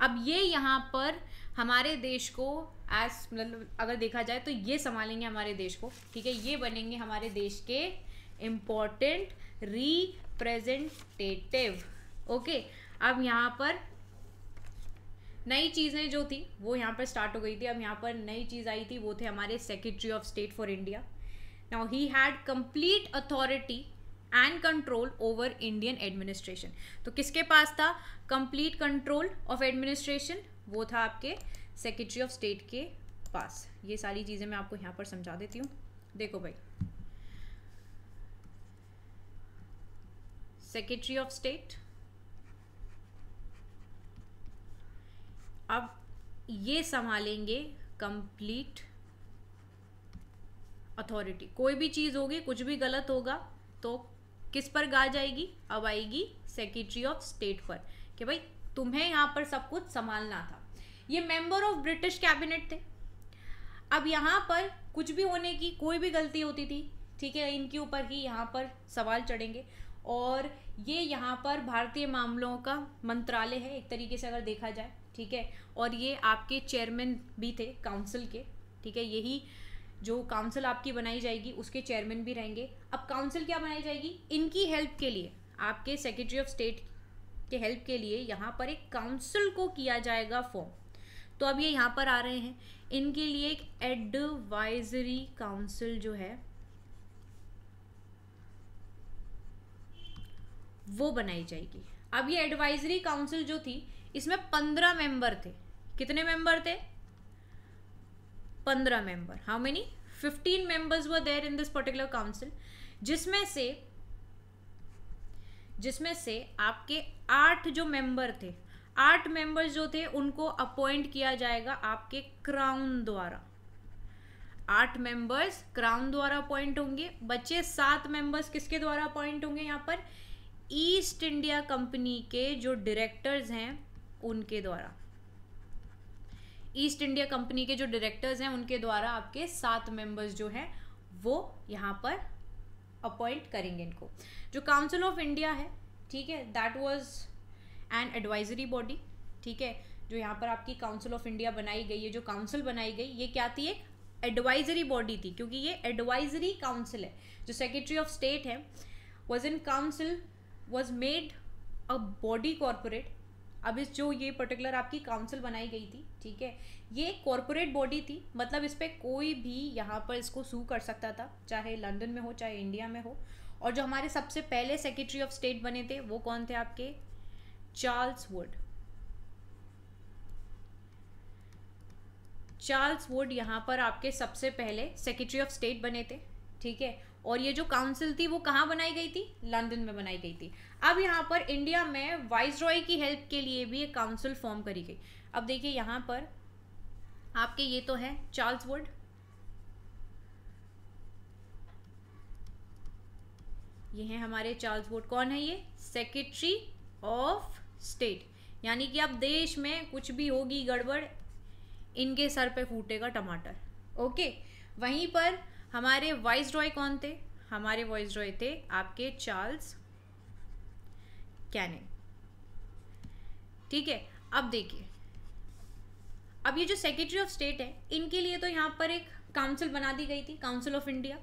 [SPEAKER 1] अब ये यहाँ पर हमारे देश को मतलब अगर देखा जाए तो ये संभालेंगे हमारे देश को। ठीक है, ये बनेंगे हमारे देश के इम्पोर्टेंट रिप्रेजेंटेटिव। ओके, अब यहाँ पर नई चीज़ें जो थी वो यहाँ पर स्टार्ट हो गई थी। अब यहाँ पर नई चीज़ आई थी, वो थे हमारे secretary of state for India. Now he had complete authority and control over Indian administration. तो किसके पास था complete control of administration, वो था आपके सेक्रेटरी ऑफ स्टेट के पास। ये सारी चीज़ें मैं आपको यहाँ पर समझा देती हूँ। देखो भाई, सेक्रेटरी ऑफ स्टेट, अब ये संभालेंगे कंप्लीट अथॉरिटी। कोई भी चीज़ होगी, कुछ भी गलत होगा तो किस पर गा जाएगी, अब आएगी सेक्रेटरी ऑफ स्टेट पर, कि भाई तुम्हें यहाँ पर सब कुछ संभालना था। ये मेंबर ऑफ ब्रिटिश कैबिनेट थे। अब यहाँ पर कुछ भी होने की, कोई भी गलती होती थी, ठीक है, इनके ऊपर ही यहाँ पर सवाल चढ़ेंगे। और ये यहाँ पर भारतीय मामलों का मंत्रालय है एक तरीके से अगर देखा जाए। ठीक है, और ये आपके चेयरमैन भी थे काउंसिल के। ठीक है, यही जो काउंसिल आपकी बनाई जाएगी उसके चेयरमैन भी रहेंगे। अब काउंसिल क्या बनाई जाएगी, इनकी हेल्प के लिए, आपके सेक्रेटरी ऑफ स्टेट के हेल्प के लिए यहाँ पर एक काउंसिल को किया जाएगा फॉर्म। तो अब ये यहाँ पर आ रहे हैं, इनके लिए एक एडवाइजरी काउंसिल जो है वो बनाई जाएगी। अब ये एडवाइजरी काउंसिल जो थी, इसमें 15 मेंबर थे। कितने मेंबर थे, 15 member. How many, 15 members were there in this particular council, जिसमें से आपके 8 जो मेंबर थे, 8 मेंबर्स जो थे उनको अपॉइंट किया जाएगा आपके क्राउन द्वारा। 8 मेंबर्स क्राउन द्वारा अपॉइंट होंगे। बच्चे 7 मेंबर्स किसके द्वारा अपॉइंट होंगे यहाँ पर? ईस्ट इंडिया कंपनी के जो डायरेक्टर्स हैं उनके द्वारा। ईस्ट इंडिया कंपनी के जो डायरेक्टर्स हैं उनके द्वारा आपके 7 मेंबर्स जो हैं वो यहाँ पर अपॉइंट करेंगे इनको। जो काउंसिल ऑफ इंडिया है, ठीक है, that was an advisory body, ठीक है। जो यहाँ पर आपकी काउंसिल ऑफ इंडिया बनाई गई है, जो काउंसिल बनाई गई, ये क्या थी? एक एडवाइजरी बॉडी थी, क्योंकि ये एडवाइजरी काउंसिल है। जो सेक्रेटरी ऑफ स्टेट है was in council was made a body corporate. अब इस जो ये पर्टिकुलर आपकी काउंसिल बनाई गई थी, ठीक है, ये कॉर्पोरेट बॉडी थी, मतलब इस पर कोई भी यहाँ पर इसको सू कर सकता था, चाहे लंदन में हो चाहे इंडिया में हो। और जो हमारे सबसे पहले सेक्रेटरी ऑफ स्टेट बने थे वो कौन थे? आपके चार्ल्स वुड। चार्ल्स वुड यहाँ पर आपके सबसे पहले सेक्रेटरी ऑफ स्टेट बने थे, ठीक है। और ये जो काउंसिल थी वो कहाँ बनाई गई थी? लंदन में बनाई गई थी। अब यहाँ पर इंडिया में वाइसरॉय की हेल्प के लिए भी एक काउंसिल फॉर्म करी गई। अब देखिए यहाँ पर आपके ये तो है चार्ल्स वुड, ये है हमारे चार्ल्स वुड। कौन है ये? Secretary of state. यानी कि अब देश में कुछ भी होगी गड़बड़, इनके सर पे फूटेगा टमाटर। ओके, वहीं पर हमारे वाइसरॉय कौन थे? हमारे वाइसरॉय थे आपके चार्ल्स कैनिंग, ठीक है। अब देखिए, अब ये जो सेक्रेटरी ऑफ स्टेट है इनके लिए तो यहाँ पर एक काउंसिल बना दी गई थी, council of India.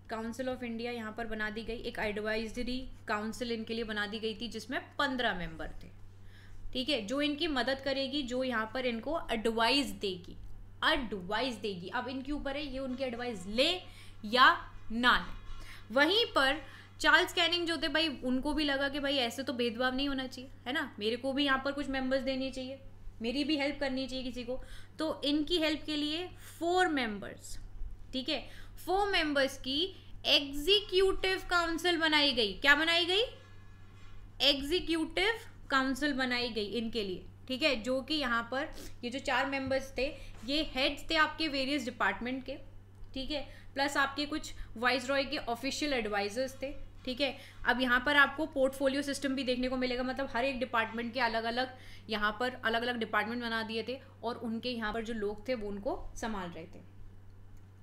[SPEAKER 1] Council of India यहाँ पर बना दी गई, एक एडवाइजरी काउंसिल इनके लिए बना दी गई थी जिसमें 15 मेंबर थे, ठीक है, जो इनकी मदद करेगी, जो यहाँ पर इनको एडवाइस देगी, एडवाइस देगी। अब इनके ऊपर है ये उनकी एडवाइस ले या ना ले। वहीं पर चार्ल्स कैनिंग जो थे भाई, उनको भी लगा कि भाई ऐसे तो भेदभाव नहीं होना चाहिए, है ना, मेरे को भी यहाँ पर कुछ मेंबर्स देने चाहिए, मेरी भी हेल्प करनी चाहिए किसी को। तो इनकी हेल्प के लिए 4 मेंबर्स, ठीक है, 4 मेंबर्स की एग्जीक्यूटिव काउंसिल बनाई गई। क्या बनाई गई? एग्जीक्यूटिव काउंसिल बनाई गई इनके लिए, ठीक है। जो कि यहाँ पर ये जो 4 मेंबर्स थे ये हेड्स थे आपके वेरियस डिपार्टमेंट के, ठीक है, प्लस आपके कुछ वाइसरॉय के ऑफिशियल एडवाइजर्स थे, ठीक है। अब यहाँ पर आपको पोर्टफोलियो सिस्टम भी देखने को मिलेगा, मतलब हर एक डिपार्टमेंट के अलग अलग यहाँ पर अलग अलग डिपार्टमेंट बना दिए थे और उनके यहाँ पर जो लोग थे वो उनको संभाल रहे थे।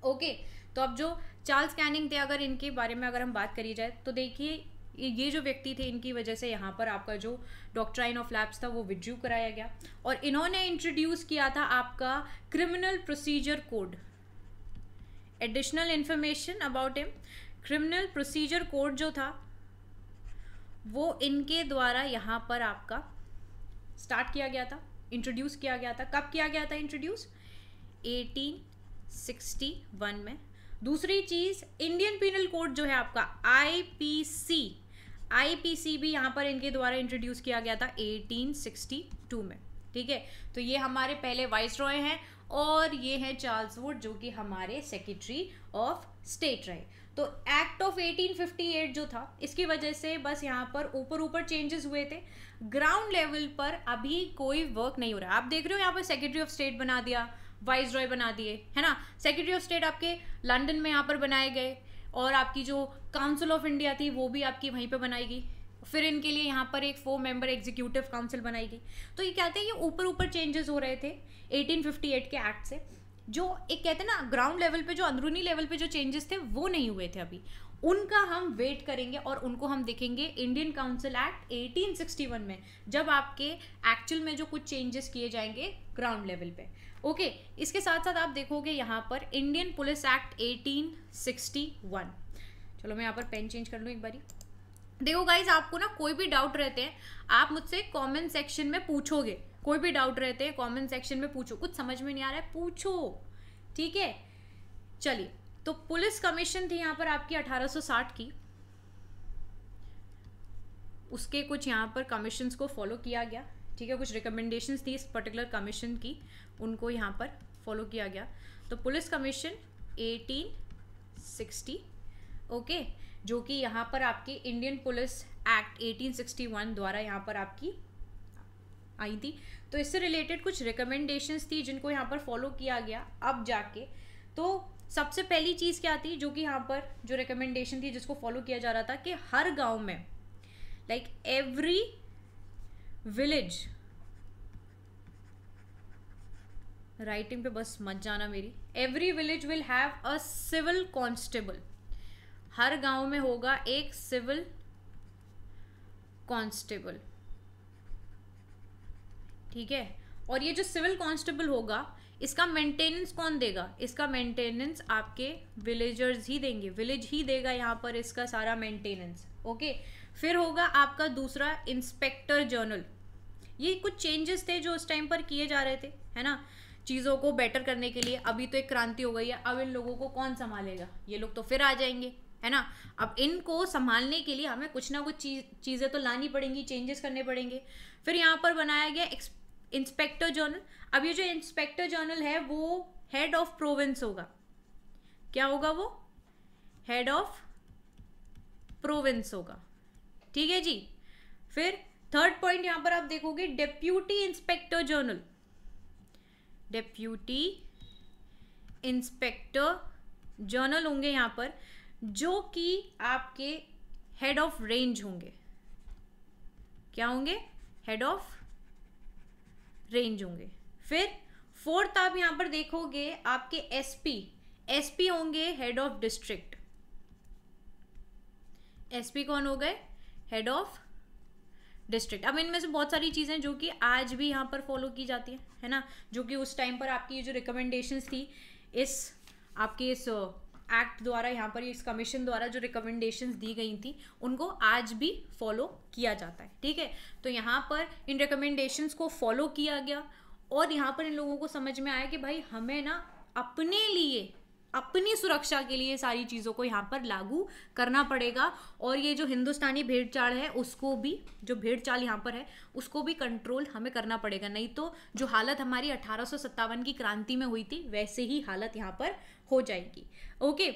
[SPEAKER 1] ओके, तो अब जो चार्ल्स कैनिंग थे, अगर इनके बारे में अगर हम बात करी जाए तो देखिए ये जो व्यक्ति थे इनकी वजह से यहाँ पर आपका जो डॉक्ट्राइन ऑफ लैप्स था वो विड्रू कराया गया और इन्होंने इंट्रोड्यूस किया था आपका criminal procedure code. Additional information about him, criminal procedure code जो था वो इनके द्वारा यहाँ पर आपका स्टार्ट किया गया था, इंट्रोड्यूस किया गया था। कब किया गया था इंट्रोड्यूस? 1861 में। दूसरी चीज, इंडियन पीनल कोड जो है आपका आईपीसी भी यहाँ पर इनके द्वारा इंट्रोड्यूस किया गया था 1862 में, ठीक है। तो ये हमारे पहले वाइसरॉय हैं और ये है चार्ल्स वुड जो कि हमारे सेक्रेटरी ऑफ स्टेट रहे। तो एक्ट ऑफ 1858 जो था इसकी वजह से बस यहाँ पर ऊपर चेंजेस हुए थे, ग्राउंड लेवल पर अभी कोई वर्क नहीं हो रहा। आप देख रहे हो यहाँ पर सेक्रेटरी ऑफ स्टेट बना दिया, वाइसरॉय बना दिए, है ना। सेक्रेटरी ऑफ स्टेट आपके लंदन में यहाँ पर बनाए गए और आपकी जो काउंसिल ऑफ इंडिया थी वो भी आपकी वहीं पे बनाई गई। फिर इनके लिए यहाँ पर एक 4 मेंबर एग्जीक्यूटिव काउंसिल बनाई गई। तो ये कहते हैं ये ऊपर चेंजेस हो रहे थे 1858 के एक्ट से, जो एक कहते हैं ना ग्राउंड लेवल पे, जो अंदरूनी लेवल पे जो चेंजेस थे वो नहीं हुए थे अभी, उनका हम वेट करेंगे और उनको हम देखेंगे इंडियन काउंसिल एक्ट 1861 में, जब आपके एक्चुअल में जो कुछ चेंजेस किए जाएंगे ग्राउंड लेवल पे। ओके, इसके साथ साथ आप देखोगे यहाँ पर इंडियन पुलिस एक्ट 1861। चलो मैं यहाँ पर पेन चेंज कर लूँ एक बारी। देखो गाइज, आपको ना कोई भी डाउट रहते हैं आप मुझसे कमेंट सेक्शन में पूछोगे, कोई भी डाउट रहते हैं कमेंट सेक्शन में पूछो, कुछ समझ में नहीं आ रहा है पूछो, ठीक है। चलिए, तो पुलिस कमीशन थी यहाँ पर आपकी 1860 की, उसके कुछ यहाँ पर कमीशंस को फॉलो किया गया, ठीक है, कुछ रिकमेंडेशंस थी इस पर्टिकुलर कमीशन की, उनको यहाँ पर फॉलो किया गया। तो पुलिस कमीशन 1860, ओके, जो कि यहाँ पर आपकी इंडियन पुलिस एक्ट 1861 द्वारा यहाँ पर आपकी आई थी। तो इससे रिलेटेड कुछ रिकमेंडेशंस थी जिनको यहाँ पर फॉलो किया गया अब जाके। तो सबसे पहली चीज़ क्या थी जो कि यहाँ पर जो रिकमेंडेशन थी जिसको फॉलो किया जा रहा था कि हर गांव में लाइक एवरी विलेज, राइटिंग पे बस मत जाना मेरी, every village will have a civil constable. हर गांव में होगा एक सिविल कांस्टेबल, ठीक है। और ये जो सिविल कांस्टेबल होगा इसका मेंटेनेंस कौन देगा? इसका मेंटेनेंस आपके विलेजर्स ही देंगे, विलेज ही देगा यहाँ पर इसका सारा मेंटेनेंस, ओके। फिर होगा आपका दूसरा इंस्पेक्टर जनरल। ये कुछ चेंजेस थे जो उस टाइम पर किए जा रहे थे, है ना, चीज़ों को बेटर करने के लिए। अभी तो एक क्रांति हो गई है, अब इन लोगों को कौन संभालेगा? ये लोग तो फिर आ जाएंगे, है ना। अब इनको संभालने के लिए हमें कुछ ना कुछ चीज़ें तो लानी पड़ेंगी, चेंजेस करने पड़ेंगे। फिर यहाँ पर बनाया गया इंस्पेक्टर जनरल। अब ये जो इंस्पेक्टर जनरल है वो हेड ऑफ प्रोविंस होगा। क्या होगा वो? हेड ऑफ प्रोविंस होगा, ठीक है जी। फिर थर्ड पॉइंट यहां पर आप देखोगे deputy inspector general. Deputy inspector general होंगे यहां पर, जो कि आपके हेड ऑफ रेंज होंगे। क्या होंगे? हेड ऑफ रेंज होंगे। फिर फोर्थ आप यहां पर देखोगे आपके एसपी। एसपी होंगे हेड ऑफ डिस्ट्रिक्ट। एसपी कौन हो गए? Head of district. अब इनमें से बहुत सारी चीज़ें जो कि आज भी यहाँ पर फॉलो की जाती हैं, है ना, जो कि उस टाइम पर आपकी जो रिकमेंडेशंस थी इस आपके इस एक्ट द्वारा, यहाँ पर इस कमीशन द्वारा जो रिकमेंडेशंस दी गई थी उनको आज भी फॉलो किया जाता है, ठीक है। तो यहाँ पर इन रिकमेंडेशंस को फॉलो किया गया और यहाँ पर इन लोगों को समझ में आया कि भाई हमें ना अपने लिए, अपनी सुरक्षा के लिए सारी चीज़ों को यहाँ पर लागू करना पड़ेगा। और ये जो हिंदुस्तानी भेड़ चाल है उसको भी, जो भेड़ चाल यहाँ पर है उसको भी कंट्रोल हमें करना पड़ेगा, नहीं तो जो हालत हमारी 1857 की क्रांति में हुई थी वैसे ही हालत यहाँ पर हो जाएगी, ओके।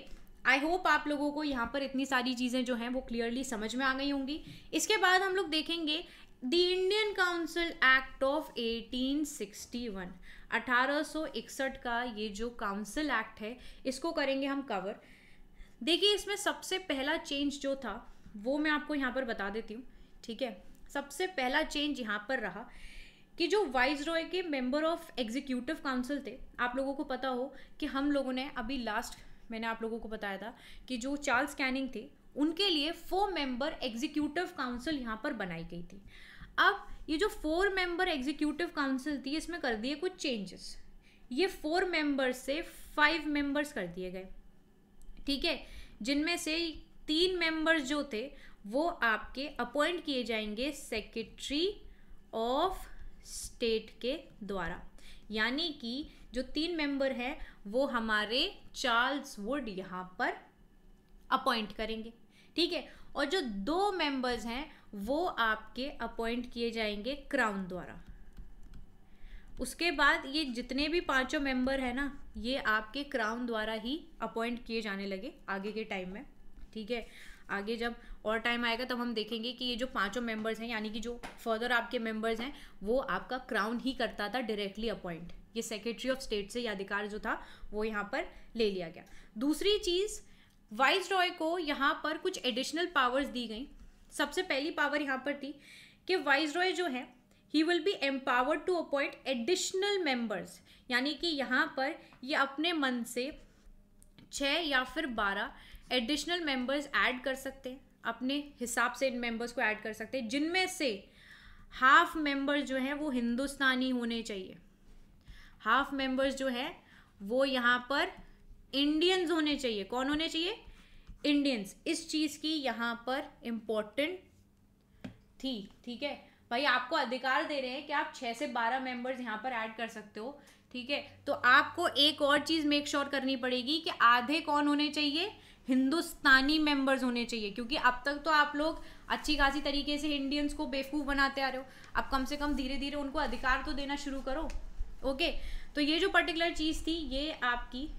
[SPEAKER 1] आई होप आप लोगों को यहाँ पर इतनी सारी चीज़ें जो हैं वो क्लियरली समझ में आ गई होंगी। इसके बाद हम लोग देखेंगे the Indian council act of 1861। 1861 का ये जो काउंसिल एक्ट है इसको करेंगे हम कवर। देखिए इसमें सबसे पहला चेंज जो था वो मैं आपको यहाँ पर बता देती हूँ, ठीक है। सबसे पहला चेंज यहाँ पर रहा कि जो वाइसरॉय के मेंबर ऑफ एग्जीक्यूटिव काउंसिल थे, आप लोगों को पता हो कि हम लोगों ने अभी लास्ट मैंने आप लोगों को बताया था कि जो चार्ल्स कैनिंग थे उनके लिए 4 मेंबर एग्जीक्यूटिव काउंसिल यहाँ पर बनाई गई थी। अब ये जो 4 मेंबर एग्जीक्यूटिव काउंसिल थी इसमें कर दिए कुछ चेंजेस। ये 4 मेंबर्स से 5 मेंबर्स कर दिए गए, ठीक है, जिनमें से 3 मेंबर्स जो थे वो आपके अपॉइंट किए जाएंगे सेक्रेटरी ऑफ स्टेट के द्वारा। यानी कि जो 3 मेंबर हैं वो हमारे चार्ल्स वुड यहाँ पर अपॉइंट करेंगे, ठीक है। और जो 2 मेंबर्स हैं वो आपके अपॉइंट किए जाएंगे क्राउन द्वारा। उसके बाद ये जितने भी 5 मेंबर हैं ना ये आपके क्राउन द्वारा ही अपॉइंट किए जाने लगे आगे के टाइम में, ठीक है। आगे जब और टाइम आएगा तब हम देखेंगे कि ये जो 5 मेंबर्स हैं यानी कि जो फर्दर आपके मेंबर्स हैं वो आपका क्राउन ही करता था डायरेक्टली अपॉइंट। ये सेक्रेटरी ऑफ स्टेट से ये अधिकार जो था वो यहाँ पर ले लिया गया। दूसरी चीज़, वाइसरॉय को यहाँ पर कुछ एडिशनल पावर्स दी गई। सबसे पहली पावर यहाँ पर थी कि वाइसरॉय जो है he will be empowered to appoint additional members. यानी कि यहाँ पर ये अपने मन से 6 या फिर 12 एडिशनल मेंबर्स ऐड कर सकते हैं, अपने हिसाब से इन मेंबर्स को ऐड कर सकते हैं, जिनमें से हाफ मेंबर्स जो हैं वो हिंदुस्तानी होने चाहिए, हाफ मेंबर्स जो हैं वो यहाँ पर इंडियंस होने चाहिए। कौन होने चाहिए? इंडियंस। इस चीज़ की यहाँ पर इम्पोर्टेंट थी, ठीक है भाई। आपको अधिकार दे रहे हैं कि आप 6 से 12 मेंबर्स यहाँ पर ऐड कर सकते हो, ठीक है। तो आपको एक और चीज़ मेक श्योर करनी पड़ेगी कि आधे कौन होने चाहिए? हिंदुस्तानी मेंबर्स होने चाहिए, क्योंकि अब तक तो आप लोग अच्छी खासी तरीके से इंडियंस को बेवकूफ़ बनाते आ रहे हो। अब कम से कम धीरे धीरे उनको अधिकार तो देना शुरू करो, ओके। तो ये जो पर्टिकुलर चीज़ थी ये आपकी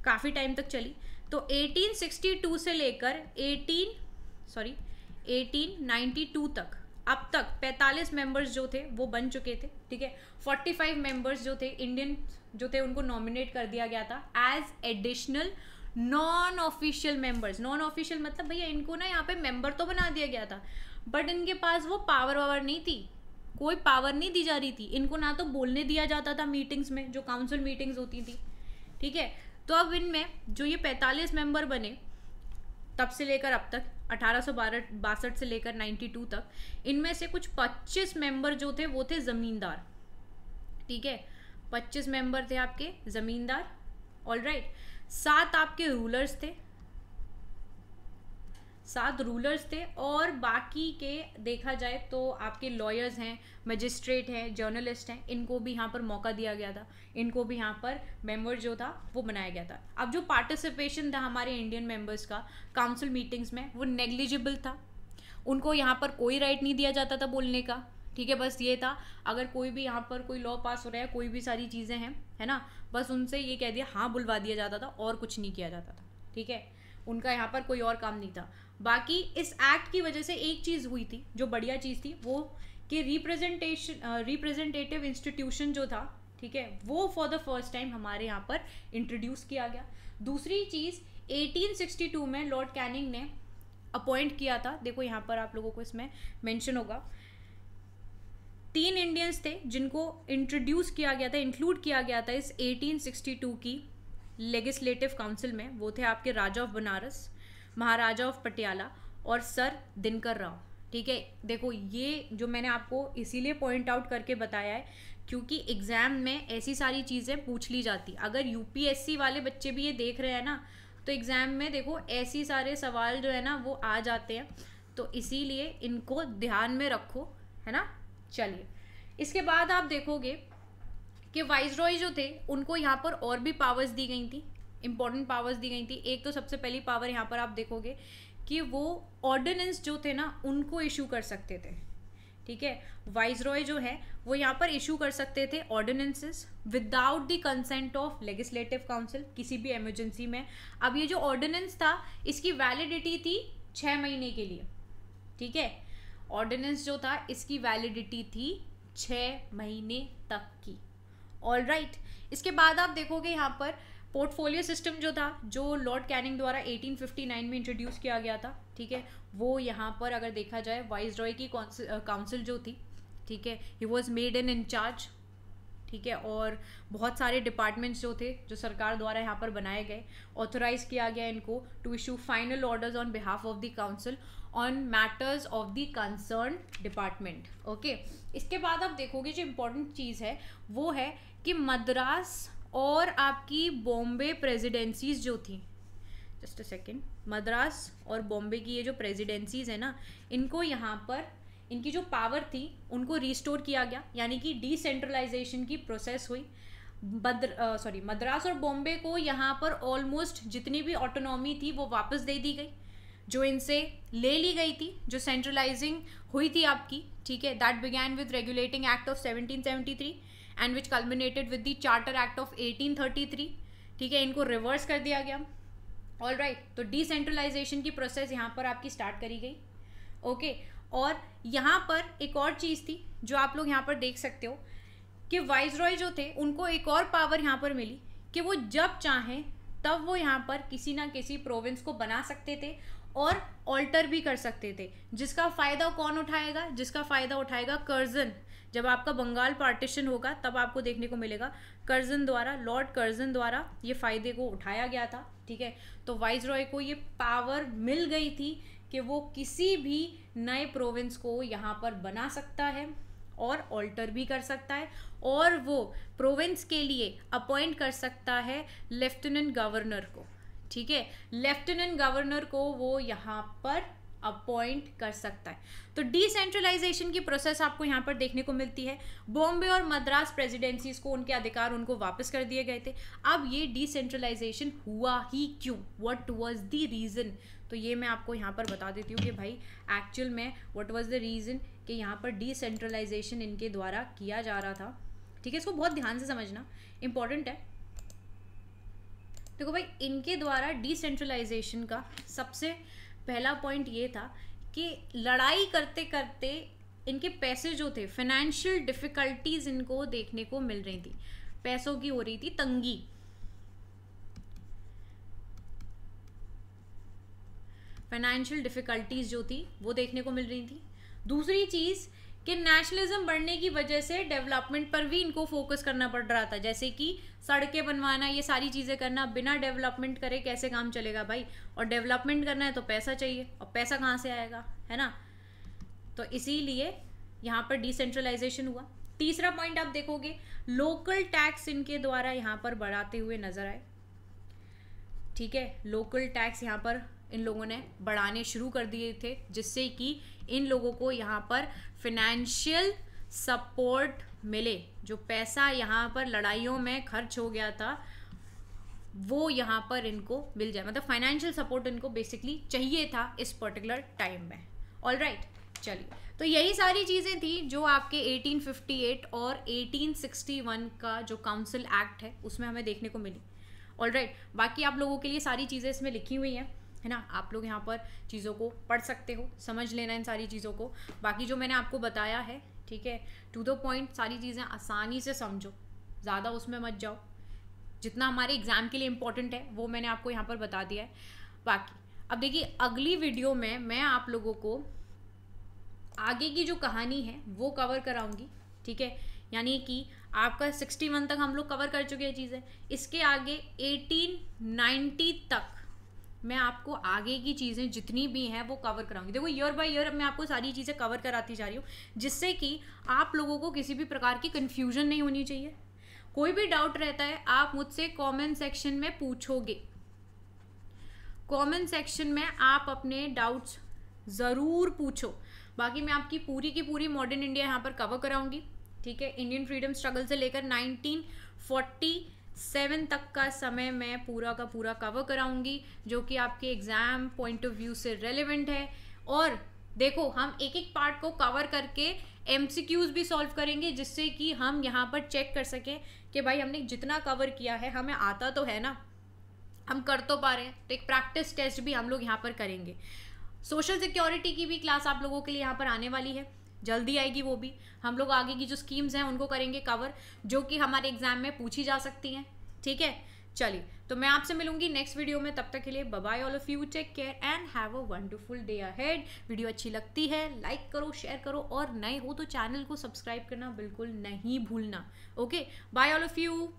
[SPEAKER 1] काफ़ी टाइम तक चली। तो 1862 से लेकर 1892 तक, अब तक 45 मेंबर्स जो थे वो बन चुके थे, ठीक है। 45 मेंबर्स जो थे इंडियन जो थे उनको नॉमिनेट कर दिया गया था as additional non official members. Non official मतलब भैया इनको ना यहाँ पे मेंबर तो बना दिया गया था, बट इनके पास वो पावर नहीं थी, कोई पावर नहीं दी जा रही थी इनको, ना तो बोलने दिया जाता था मीटिंग्स में, जो काउंसिल मीटिंग्स होती थी, ठीक है। तो अब इनमें जो ये 45 मेंबर बने तब से लेकर अब तक 1862 से लेकर 92 तक, इनमें से कुछ 25 मेंबर जो थे वो थे जमींदार, ठीक है। 25 मेंबर थे आपके जमींदार, ऑलराइट। 7 आपके रूलर्स थे, 7 रूलर्स थे, और बाकी के देखा जाए तो आपके लॉयर्स हैं, मजिस्ट्रेट हैं, जर्नलिस्ट हैं, इनको भी यहाँ पर मौका दिया गया था, इनको भी यहाँ पर मेंबर जो था वो बनाया गया था। अब जो पार्टिसिपेशन था हमारे इंडियन मेंबर्स का काउंसिल मीटिंग्स में वो नेग्लिजिबल था, उनको यहाँ पर कोई राइट नहीं दिया जाता था बोलने का, ठीक है। बस ये था अगर कोई भी यहाँ पर कोई लॉ पास हो रहा है, कोई भी सारी चीज़ें हैं, है ना, बस उनसे ये कह दिया हाँ बुलवा दिया जाता था और कुछ नहीं किया जाता था, ठीक है। उनका यहाँ पर कोई और काम नहीं था। बाकी इस एक्ट की वजह से एक चीज़ हुई थी जो बढ़िया चीज़ थी, वो कि रिप्रेजेंटेटिव इंस्टीट्यूशन जो था, ठीक है, वो फॉर द फर्स्ट टाइम हमारे यहाँ पर इंट्रोड्यूस किया गया। दूसरी चीज़ 1862 में लॉर्ड कैनिंग ने अपॉइंट किया था, देखो यहाँ पर आप लोगों को इसमें मेंशन होगा, 3 इंडियंस थे जिनको इंट्रोड्यूस किया गया था, इंक्लूड किया गया था इस 1862 की लेजिस्लेटिव काउंसिल में। वो थे आपके राजा ऑफ बनारस, महाराजा ऑफ पटियाला और सर दिनकर राव, ठीक है। देखो ये जो मैंने आपको इसीलिए पॉइंट आउट करके बताया है क्योंकि एग्जाम में ऐसी सारी चीज़ें पूछ ली जाती। अगर यूपीएससी वाले बच्चे भी ये देख रहे हैं ना, तो एग्जाम में देखो ऐसी सारे सवाल जो है ना वो आ जाते हैं, तो इसीलिए इनको ध्यान में रखो, है ना। चलिए, इसके बाद आप देखोगे कि वाइसरॉय जो थे उनको यहाँ पर और भी पावर्स दी गई थी, इंपॉर्टेंट पावर्स दी गई थी। एक तो सबसे पहली पावर यहाँ पर आप देखोगे कि वो ऑर्डिनेंस जो थे ना उनको इशू कर सकते थे, ठीक है। वाइसरॉय जो है वो यहाँ पर इशू कर सकते थे ordinances without the consent of legislative council किसी भी इमरजेंसी में। अब ये जो ऑर्डिनेंस था इसकी वैलिडिटी थी 6 महीने के लिए, ठीक है। ऑर्डिनेंस जो था इसकी वैलिडिटी थी 6 महीने तक की, ऑलराइट। इसके बाद आप देखोगे यहाँ पर पोर्टफोलियो सिस्टम जो था, जो लॉर्ड कैनिंग द्वारा 1859 में इंट्रोड्यूस किया गया था, ठीक है, वो यहाँ पर अगर देखा जाए वाइसरॉय की काउंसिल जो थी, ठीक है, he was made an in charge, ठीक है। और बहुत सारे डिपार्टमेंट्स जो थे जो सरकार द्वारा यहाँ पर बनाए गए, ऑथोराइज किया गया इनको to issue final orders on behalf of the council on matters of the concern department, okay. इसके बाद आप देखोगे जो इम्पोर्टेंट चीज़ है वो है कि मद्रास और आपकी बॉम्बे प्रेसिडेंसीज जो थी, जस्ट अ सेकेंड, मद्रास और बॉम्बे की ये जो प्रेसिडेंसीज है ना, इनको यहाँ पर इनकी जो पावर थी उनको रिस्टोर किया गया, यानी कि डिसेंट्रलाइजेशन की प्रोसेस हुई। मद्रास और बॉम्बे को यहाँ पर ऑलमोस्ट जितनी भी ऑटोनॉमी थी वो वापस दे दी गई, जो इनसे ले ली गई थी, जो सेंट्रलाइजिंग हुई थी आपकी, ठीक है। That began with regulating act of 1773 and which culminated with the charter act of 1833, ठीक है। इनको रिवर्स कर दिया गया, ऑलराइट। तो डिसेंट्रलाइजेशन की प्रोसेस यहाँ पर आपकी स्टार्ट करी गई, ओके। और यहाँ पर एक और चीज़ थी जो आप लोग यहाँ पर देख सकते हो कि वाइसरॉय जो थे उनको एक और पावर यहाँ पर मिली कि वो जब चाहें तब वो यहाँ पर किसी ना किसी प्रोविंस को बना सकते थे और ऑल्टर भी कर सकते थे, जिसका फ़ायदा कौन उठाएगा? जिसका फ़ायदा उठाएगा कर्जन। जब आपका बंगाल पार्टीशन होगा तब आपको देखने को मिलेगा कर्जन द्वारा, लॉर्ड कर्जन द्वारा ये फ़ायदे को उठाया गया था, ठीक है। तो वाइसरॉय को ये पावर मिल गई थी कि वो किसी भी नए प्रोविंस को यहाँ पर बना सकता है और ऑल्टर भी कर सकता है, और वो प्रोविंस के लिए अपॉइंट कर सकता है लेफ्टिनेंट गवर्नर को, ठीक है। लेफ्टिनेंट गवर्नर को वो यहाँ पर अपॉइंट कर सकता है। तो डिसेंट्रलाइजेशन की प्रोसेस आपको यहाँ पर देखने को मिलती है। बॉम्बे और मद्रास प्रेसिडेंसीज को उनके अधिकार उनको वापस कर दिए गए थे। अब ये डिसेंट्रलाइजेशन हुआ ही क्यों? What was the reason? तो ये मैं आपको यहाँ पर बता देती हूँ कि भाई एक्चुअल में व्हाट वाज द रीज़न कि यहाँ पर डिसेंट्रलाइजेशन इनके द्वारा किया जा रहा था, ठीक है। इसको बहुत ध्यान से समझना, इंपॉर्टेंट है। देखो भाई, इनके द्वारा डिसेंट्रलाइजेशन का सबसे पहला पॉइंट ये था कि लड़ाई करते करते इनके पैसे जो थे, फाइनेंशियल डिफिकल्टीज इनको देखने को मिल रही थी, पैसों की हो रही थी तंगी। फाइनेंशियल डिफिकल्टीज जो थी वो देखने को मिल रही थी। दूसरी चीज कि नेशनलिज्म बढ़ने की वजह से डेवलपमेंट पर भी इनको फोकस करना पड़ रहा था, जैसे कि सड़कें बनवाना, ये सारी चीज़ें करना। बिना डेवलपमेंट करे कैसे काम चलेगा भाई, और डेवलपमेंट करना है तो पैसा चाहिए, और पैसा कहाँ से आएगा, है ना। तो इसीलिए यहाँ पर डिसेंट्रलाइजेशन हुआ। तीसरा पॉइंट आप देखोगे, लोकल टैक्स इनके द्वारा यहाँ पर बढ़ाते हुए नजर आए। ठीक है, लोकल टैक्स यहाँ पर इन लोगों ने बढ़ाने शुरू कर दिए थे, जिससे कि इन लोगों को यहाँ पर फिनेंशियल सपोर्ट मिले। जो पैसा यहाँ पर लड़ाइयों में खर्च हो गया था वो यहाँ पर इनको मिल जाए, मतलब फाइनेंशियल सपोर्ट इनको बेसिकली चाहिए था इस पर्टिकुलर टाइम में। ऑलराइट, चलिए, तो यही सारी चीज़ें थी जो आपके 1858 और 1861 का जो काउंसिल एक्ट है उसमें हमें देखने को मिली। ऑलराइट, बाकी आप लोगों के लिए सारी चीज़ें इसमें लिखी हुई हैं, है ना। आप लोग यहाँ पर चीज़ों को पढ़ सकते हो, समझ लेना इन सारी चीज़ों को। बाकी जो मैंने आपको बताया है, ठीक है, टू द पॉइंट, सारी चीज़ें आसानी से समझो, ज़्यादा उसमें मत जाओ। जितना हमारे एग्ज़ाम के लिए इम्पोर्टेंट है वो मैंने आपको यहाँ पर बता दिया है। बाकी अब देखिए, अगली वीडियो में मैं आप लोगों को आगे की जो कहानी है वो कवर कराऊंगी, ठीक है। यानी कि आपका 61 तक हम लोग कवर कर चुके हैं चीज़ें, इसके आगे 1890 तक मैं आपको आगे की चीज़ें जितनी भी हैं वो कवर कराऊंगी। देखो, ईयर बाय ईयर मैं आपको सारी चीज़ें कवर कराती जा रही हूँ, जिससे कि आप लोगों को किसी भी प्रकार की कन्फ्यूजन नहीं होनी चाहिए। कोई भी डाउट रहता है आप मुझसे कमेंट सेक्शन में पूछोगे, कमेंट सेक्शन में आप अपने डाउट्स ज़रूर पूछो। बाकी मैं आपकी पूरी की पूरी मॉडर्न इंडिया यहाँ पर कवर कराऊंगी, ठीक है। इंडियन फ्रीडम स्ट्रगल से लेकर 1947 तक का समय मैं पूरा का पूरा कवर कराऊंगी, जो कि आपके एग्जाम पॉइंट ऑफ व्यू से रेलेवेंट है। और देखो, हम एक एक पार्ट को कवर करके MCQs भी सॉल्व करेंगे, जिससे कि हम यहाँ पर चेक कर सकें कि भाई हमने जितना कवर किया है हमें आता तो है ना, हम कर तो पा रहे हैं। तो एक प्रैक्टिस टेस्ट भी हम लोग यहाँ पर करेंगे। सोशल सिक्योरिटी की भी क्लास आप लोगों के लिए यहाँ पर आने वाली है, जल्दी आएगी वो भी। हम लोग आगे की जो स्कीम्स हैं उनको करेंगे कवर, जो कि हमारे एग्जाम में पूछी जा सकती हैं, ठीक है। चलिए, तो मैं आपसे मिलूंगी नेक्स्ट वीडियो में, तब तक के लिए bye bye all of you, take care and have a wonderful day ahead. Video अच्छी लगती है लाइक करो, शेयर करो, और नए हो तो चैनल को सब्सक्राइब करना बिल्कुल नहीं भूलना। Okay, bye all of you.